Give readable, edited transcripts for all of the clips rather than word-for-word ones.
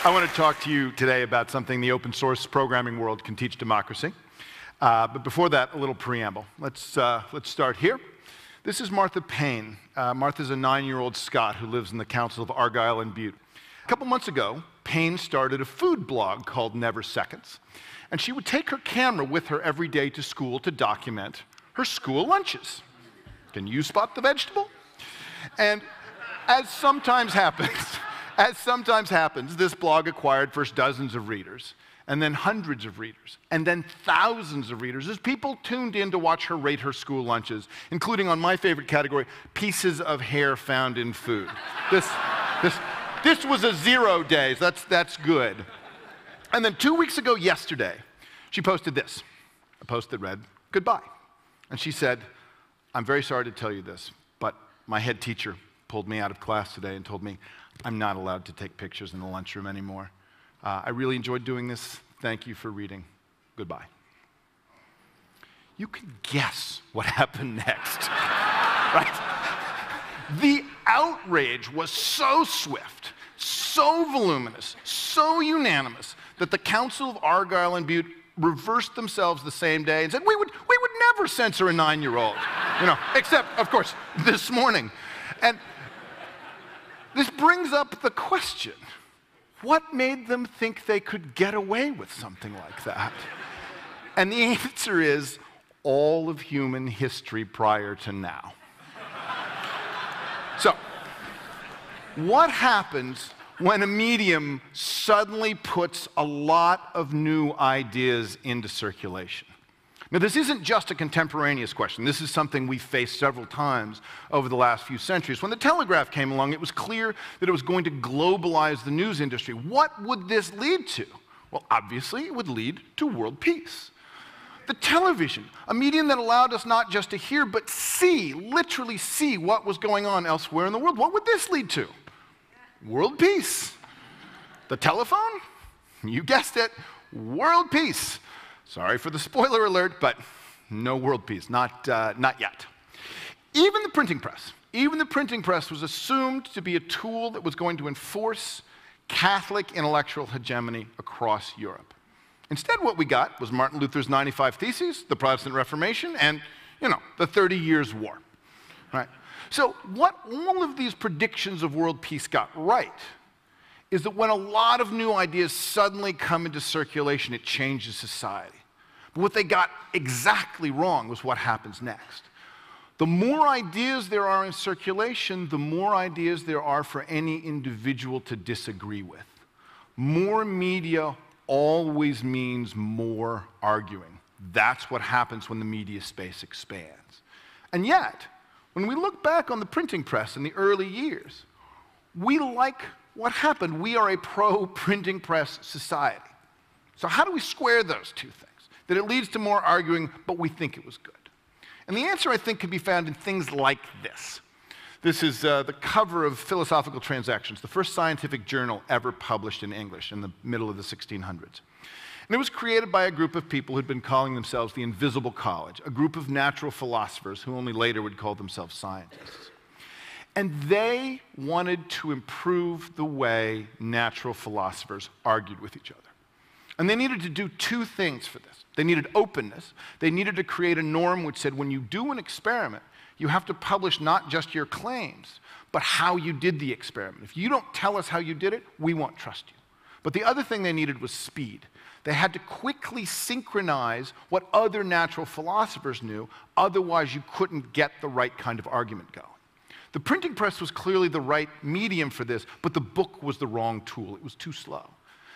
I want to talk to you today about something the open source programming world can teach democracy. But before that, a little preamble. Let's start here. This is Martha Payne. Martha's a 9-year-old Scot who lives in the Council of Argyll and Bute. A couple months ago, Payne started a food blog called Never Seconds. And she would take her camera with her every day to school to document her school lunches. Can you spot the vegetable? And as sometimes happens, this blog acquired first dozens of readers, and then hundreds of readers, and then thousands of readers as people tuned in to watch her rate her school lunches, including on my favorite category, pieces of hair found in food. This was a 0 days. That's good. And then 2 weeks ago yesterday, she posted this, a post that read, "Goodbye." And she said, "I'm very sorry to tell you this, but my head teacher pulled me out of class today and told me I'm not allowed to take pictures in the lunchroom anymore. I really enjoyed doing this. Thank you for reading. Goodbye." You can guess what happened next, right? The outrage was so swift, so voluminous, so unanimous that the Council of Argyll and Bute reversed themselves the same day and said, we would never censor a 9-year-old, except, of course, this morning. And this brings up the question, what made them think they could get away with something like that? And the answer is all of human history prior to now. So, what happens when a medium suddenly puts a lot of new ideas into circulation? Now, this isn't just a contemporaneous question. This is something we've faced several times over the last few centuries. When the telegraph came along, it was clear that it was going to globalize the news industry. What would this lead to? Well, obviously, it would lead to world peace. The television, a medium that allowed us not just to hear, but see, literally see what was going on elsewhere in the world. What would this lead to? World peace. The telephone? You guessed it, world peace. Sorry for the spoiler alert, but no world peace, not yet. Even the printing press was assumed to be a tool that was going to enforce Catholic intellectual hegemony across Europe. Instead, what we got was Martin Luther's 95 Theses, the Protestant Reformation, and, the 30 Years' War, right? So what all of these predictions of world peace got right is that when a lot of new ideas suddenly come into circulation, it changes society. But what they got exactly wrong was what happens next. The more ideas there are in circulation, the more ideas there are for any individual to disagree with. More media always means more arguing. That's what happens when the media space expands. And yet, when we look back on the printing press in the early years, we like what happened. We are a pro-printing press society. So how do we square those two things? That it leads to more arguing, but we think it was good. And the answer, I think, can be found in things like this. This is the cover of Philosophical Transactions, the first scientific journal ever published in English in the middle of the 1600s. And it was created by a group of people who'd been calling themselves the Invisible College, a group of natural philosophers who only later would call themselves scientists. And they wanted to improve the way natural philosophers argued with each other. And they needed to do two things for this. They needed openness. They needed to create a norm which said when you do an experiment, you have to publish not just your claims, but how you did the experiment. If you don't tell us how you did it, we won't trust you. But the other thing they needed was speed. They had to quickly synchronize what other natural philosophers knew, otherwise you couldn't get the right kind of argument going. The printing press was clearly the right medium for this, but the book was the wrong tool. It was too slow.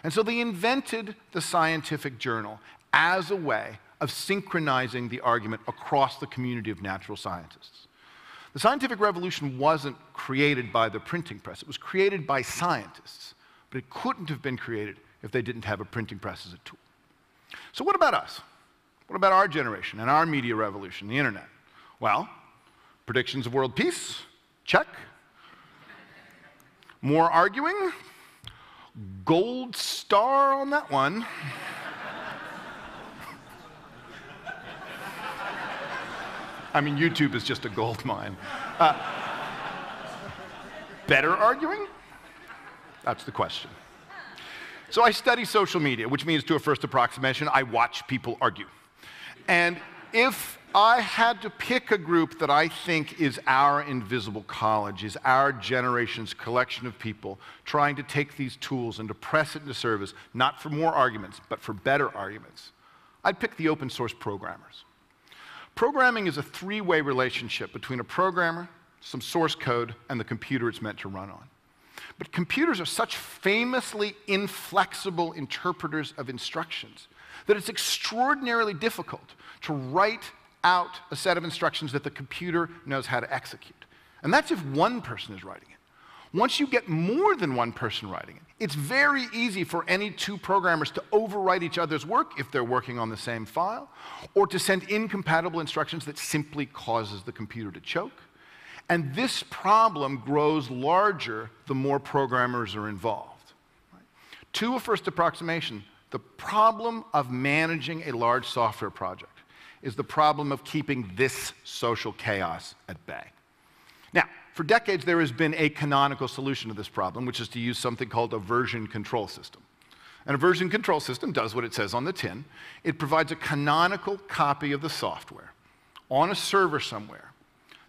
And so they invented the scientific journal as a way of synchronizing the argument across the community of natural scientists. The scientific revolution wasn't created by the printing press. It was created by scientists, but it couldn't have been created if they didn't have a printing press as a tool. So what about us? What about our generation and our media revolution, the internet? Well, predictions of world peace, check. More arguing, gold star on that one. I mean, YouTube is just a gold mine. Better arguing? That's the question. So I study social media, which means, to a first approximation, I watch people argue. And if I had to pick a group that I think is our invisible college, is our generation's collection of people trying to take these tools and to press it into service, not for more arguments, but for better arguments, I'd pick the open source programmers. Programming is a three-way relationship between a programmer, some source code, and the computer it's meant to run on. But computers are such famously inflexible interpreters of instructions that it's extraordinarily difficult to write out a set of instructions that the computer knows how to execute. And that's if one person is writing it. Once you get more than one person writing it, it's very easy for any two programmers to overwrite each other's work if they're working on the same file, or to send incompatible instructions that simply causes the computer to choke. And this problem grows larger the more programmers are involved. To a first approximation, the problem of managing a large software project is the problem of keeping this social chaos at bay. Now, for decades, there has been a canonical solution to this problem, which is to use something called a version control system. And a version control system does what it says on the tin. It provides a canonical copy of the software on a server somewhere.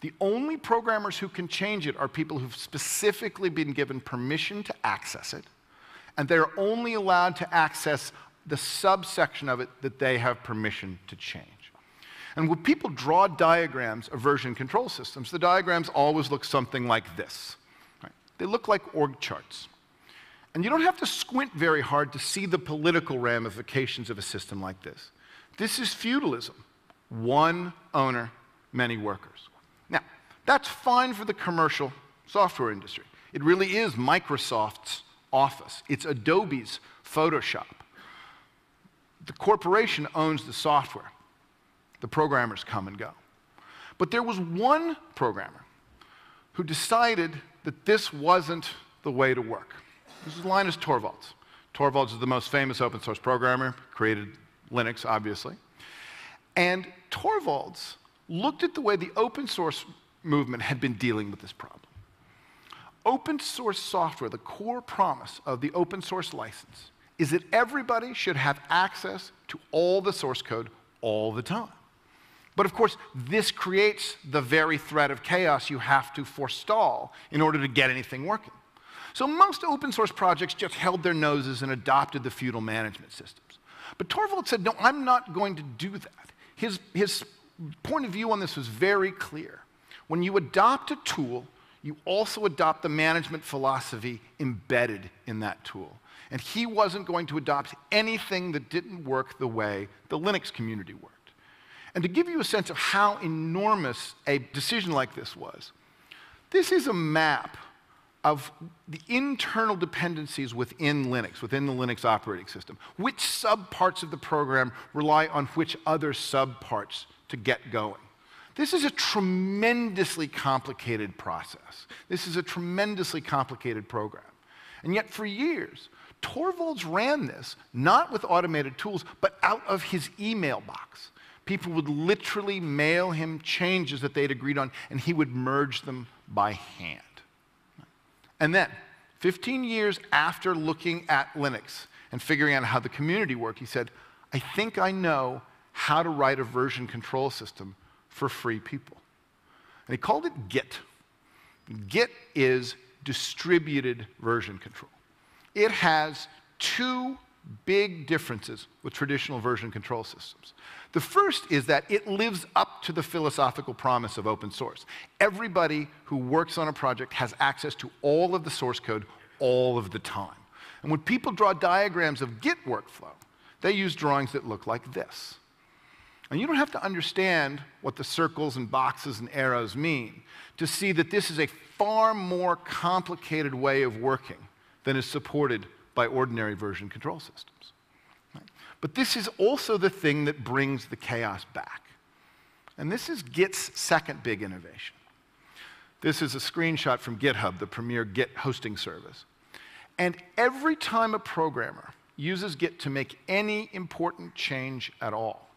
The only programmers who can change it are people who've specifically been given permission to access it, and they're only allowed to access the subsection of it that they have permission to change. And when people draw diagrams of version control systems, the diagrams always look something like this. Right? They look like org charts. And you don't have to squint very hard to see the political ramifications of a system like this. This is feudalism. One owner, many workers. Now, that's fine for the commercial software industry. It really is Microsoft's Office. It's Adobe's Photoshop. The corporation owns the software. The programmers come and go. But there was one programmer who decided that this wasn't the way to work. This is Linus Torvalds. Torvalds is the most famous open source programmer, created Linux, obviously. And Torvalds looked at the way the open source movement had been dealing with this problem. Open source software, the core promise of the open source license, is that everybody should have access to all the source code all the time. But of course, this creates the very threat of chaos you have to forestall in order to get anything working. So most open source projects just held their noses and adopted the feudal management systems. But Torvalds said, no, I'm not going to do that. His point of view on this was very clear. When you adopt a tool, you also adopt the management philosophy embedded in that tool. And he wasn't going to adopt anything that didn't work the way the Linux community worked. And to give you a sense of how enormous a decision like this was, this is a map of the internal dependencies within Linux, within the Linux operating system. Which subparts of the program rely on which other subparts to get going. This is a tremendously complicated process. This is a tremendously complicated program. And yet for years, Torvalds ran this, not with automated tools, but out of his email box. People would literally mail him changes that they'd agreed on, and he would merge them by hand. And then, 15 years after looking at Linux and figuring out how the community worked, he said, I think I know how to write a version control system for free people. And he called it Git. Git is distributed version control. It has two big differences with traditional version control systems. The first is that it lives up to the philosophical promise of open source. Everybody who works on a project has access to all of the source code all of the time. And when people draw diagrams of Git workflow, they use drawings that look like this. And you don't have to understand what the circles and boxes and arrows mean to see that this is a far more complicated way of working than is supported by ordinary version control systems. But this is also the thing that brings the chaos back. And this is Git's second big innovation. This is a screenshot from GitHub, the premier Git hosting service. And every time a programmer uses Git to make any important change at all,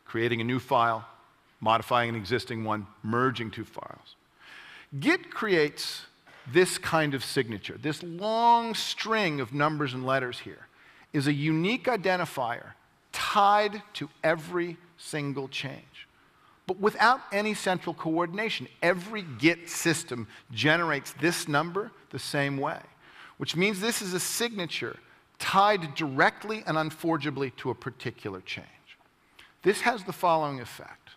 creating a new file, modifying an existing one, merging two files, Git creates this kind of signature, this long string of numbers and letters here, is a unique identifier tied to every single change, but without any central coordination. Every Git system generates this number the same way, which means this is a signature tied directly and unforgeably to a particular change. This has the following effect.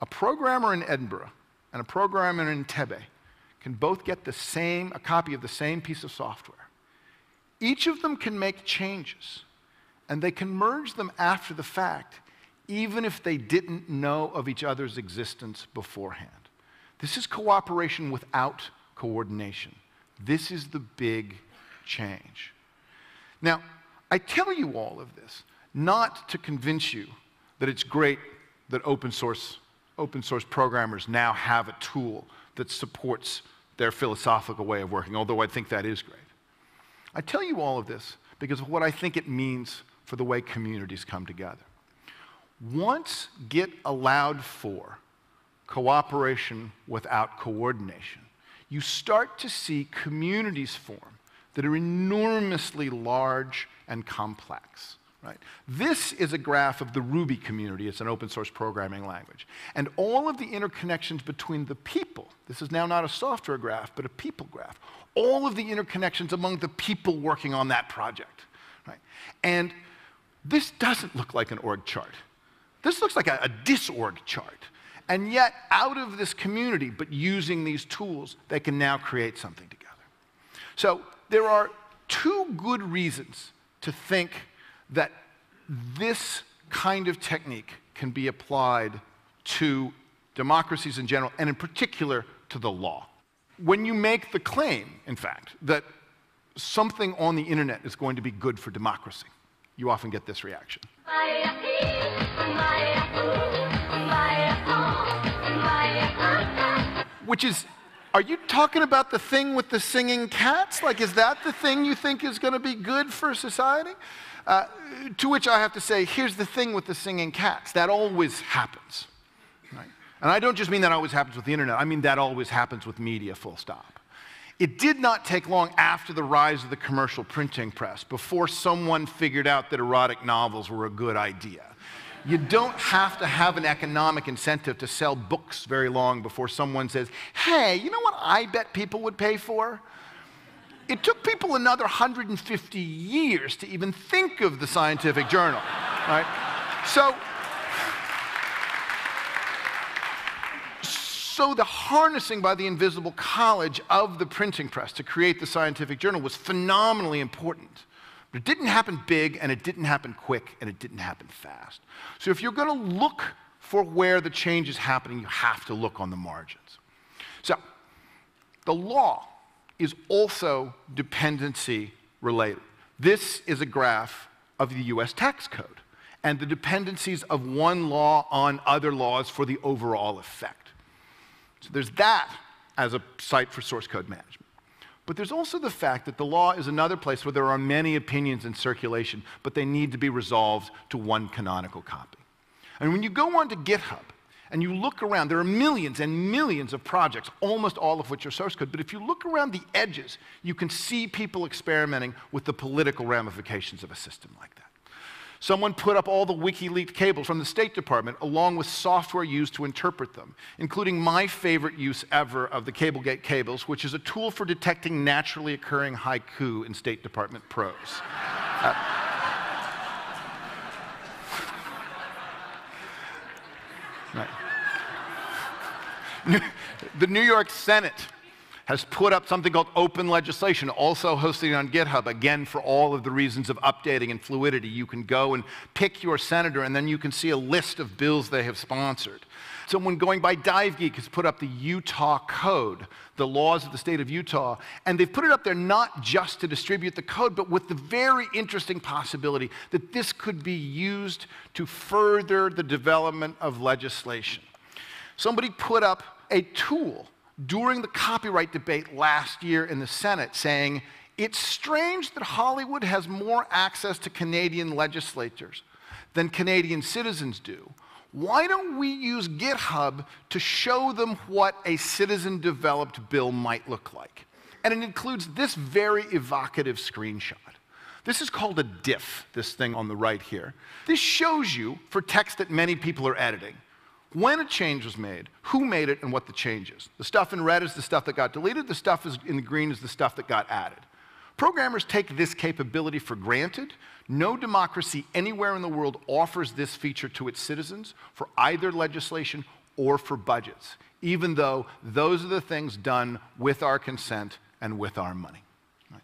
A programmer in Edinburgh and a programmer in Tebe can both get a copy of the same piece of software. Each of them can make changes, and they can merge them after the fact, even if they didn't know of each other's existence beforehand. This is cooperation without coordination. This is the big change. Now, I tell you all of this not to convince you that it's great that open source programmers now have a tool that supports their philosophical way of working, although I think that is great. I tell you all of this because of what I think it means for the way communities come together. Once Git allowed for cooperation without coordination, you start to see communities form that are enormously large and complex. Right? This is a graph of the Ruby community. It's an open source programming language. And all of the interconnections between the people, this is now not a software graph, but a people graph, all of the interconnections among the people working on that project. Right? And this doesn't look like an org chart. This looks like a disorg chart. And yet, out of this community, but using these tools, they can now create something together. So there are two good reasons to think that this kind of technique can be applied to democracies in general, and in particular to the law. When you make the claim, in fact, that something on the internet is going to be good for democracy, you often get this reaction. Which is, are you talking about the thing with the singing cats? Like, is that the thing you think is going to be good for society? To which I have to say, here's the thing with the singing cats. That always happens. Right? And I don't just mean that always happens with the internet. I mean that always happens with media, full stop. It did not take long after the rise of the commercial printing press before someone figured out that erotic novels were a good idea. You don't have to have an economic incentive to sell books very long before someone says, hey, you know what I bet people would pay for? It took people another 150 years to even think of the scientific journal, right? So the harnessing by the invisible college of the printing press to create the scientific journal was phenomenally important. But it didn't happen big, and it didn't happen quick, and it didn't happen fast. So if you're going to look for where the change is happening, you have to look on the margins. So the law is also dependency related. This is a graph of the US tax code and the dependencies of one law on other laws for the overall effect. So there's that as a site for source code management. But there's also the fact that the law is another place where there are many opinions in circulation, but they need to be resolved to one canonical copy. And when you go onto GitHub and you look around, there are millions and millions of projects, almost all of which are source code. But if you look around the edges, you can see people experimenting with the political ramifications of a system like that. Someone put up all the WikiLeaks cables from the State Department along with software used to interpret them, including my favorite use ever of the Cablegate cables, which is a tool for detecting naturally occurring haiku in State Department prose. Right. The New York Senate has put up something called open legislation, also hosted on GitHub, again, for all of the reasons of updating and fluidity. You can go and pick your senator, and then you can see a list of bills they have sponsored. Someone going by DiveGeek has put up the Utah Code, the laws of the state of Utah, and they've put it up there not just to distribute the code, but with the very interesting possibility that this could be used to further the development of legislation. Somebody put up a tool during the copyright debate last year in the Senate saying, it's strange that Hollywood has more access to Canadian legislators than Canadian citizens do. Why don't we use GitHub to show them what a citizen-developed bill might look like? And it includes this very evocative screenshot. This is called a diff, this thing on the right here. This shows you, for text that many people are editing, when a change was made, who made it, and what the change is. The stuff in red is the stuff that got deleted. The stuff in the green is the stuff that got added. Programmers take this capability for granted. No democracy anywhere in the world offers this feature to its citizens for either legislation or for budgets, even though those are the things done with our consent and with our money. Right?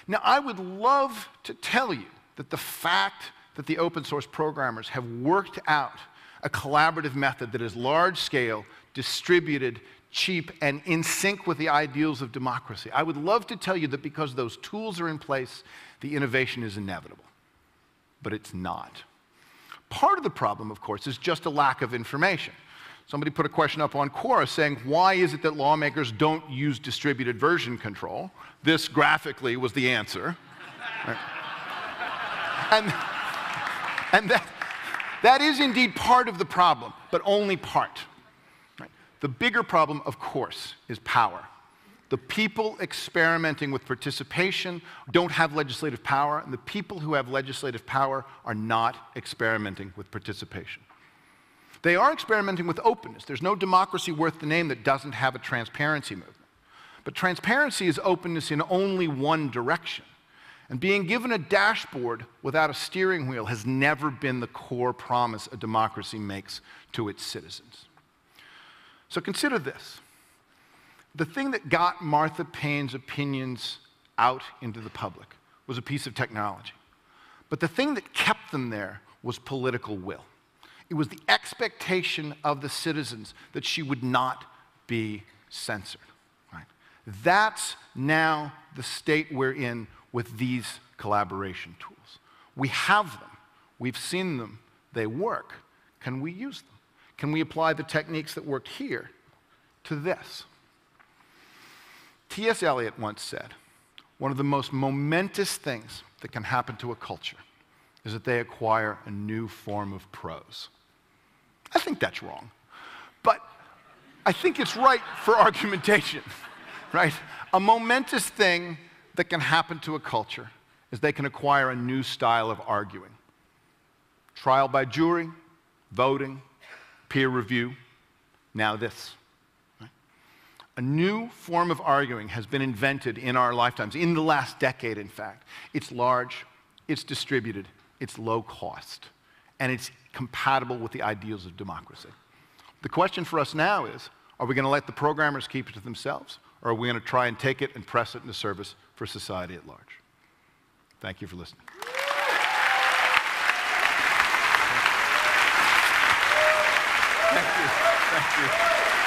Now, I would love to tell you that the fact that the open source programmers have worked out a collaborative method that is large-scale, distributed, cheap, and in sync with the ideals of democracy. I would love to tell you that because those tools are in place, the innovation is inevitable. But it's not. Part of the problem, of course, is just a lack of information. Somebody put a question up on Quora saying, why is it that lawmakers don't use distributed version control? This, graphically, was the answer. Right? And that is indeed part of the problem, but only part. Right? The bigger problem, of course, is power. The people experimenting with participation don't have legislative power, and the people who have legislative power are not experimenting with participation. They are experimenting with openness. There's no democracy worth the name that doesn't have a transparency movement. But transparency is openness in only one direction. And being given a dashboard without a steering wheel has never been the core promise a democracy makes to its citizens. So consider this. The thing that got Martha Payne's opinions out into the public was a piece of technology. But the thing that kept them there was political will. It was the expectation of the citizens that she would not be censored. Right? That's now the state we're in with these collaboration tools. We have them. We've seen them. They work. Can we use them? Can we apply the techniques that worked here to this? T.S. Eliot once said, one of the most momentous things that can happen to a culture is that they acquire a new form of prose. I think that's wrong, but I think it's right for argumentation, right? A momentous thing that can happen to a culture is they can acquire a new style of arguing. Trial by jury, voting, peer review, now this. A new form of arguing has been invented in our lifetimes, in the last decade, in fact. It's large, it's distributed, it's low cost, and it's compatible with the ideals of democracy. The question for us now is, are we going to let the programmers keep it to themselves, or are we going to try and take it and press it into service for society at large? Thank you for listening. Thank you. Thank you.